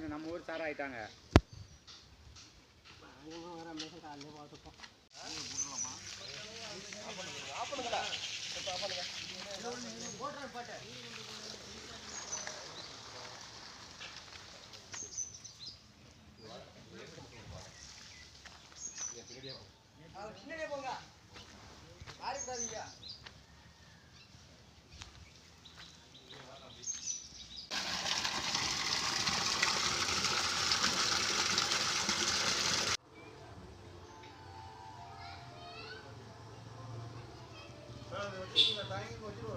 நம்ம ஊர் சார் ஆயிட்டாங்க. போங்க மாறிவிடாதீங்க. டைம் வச்சு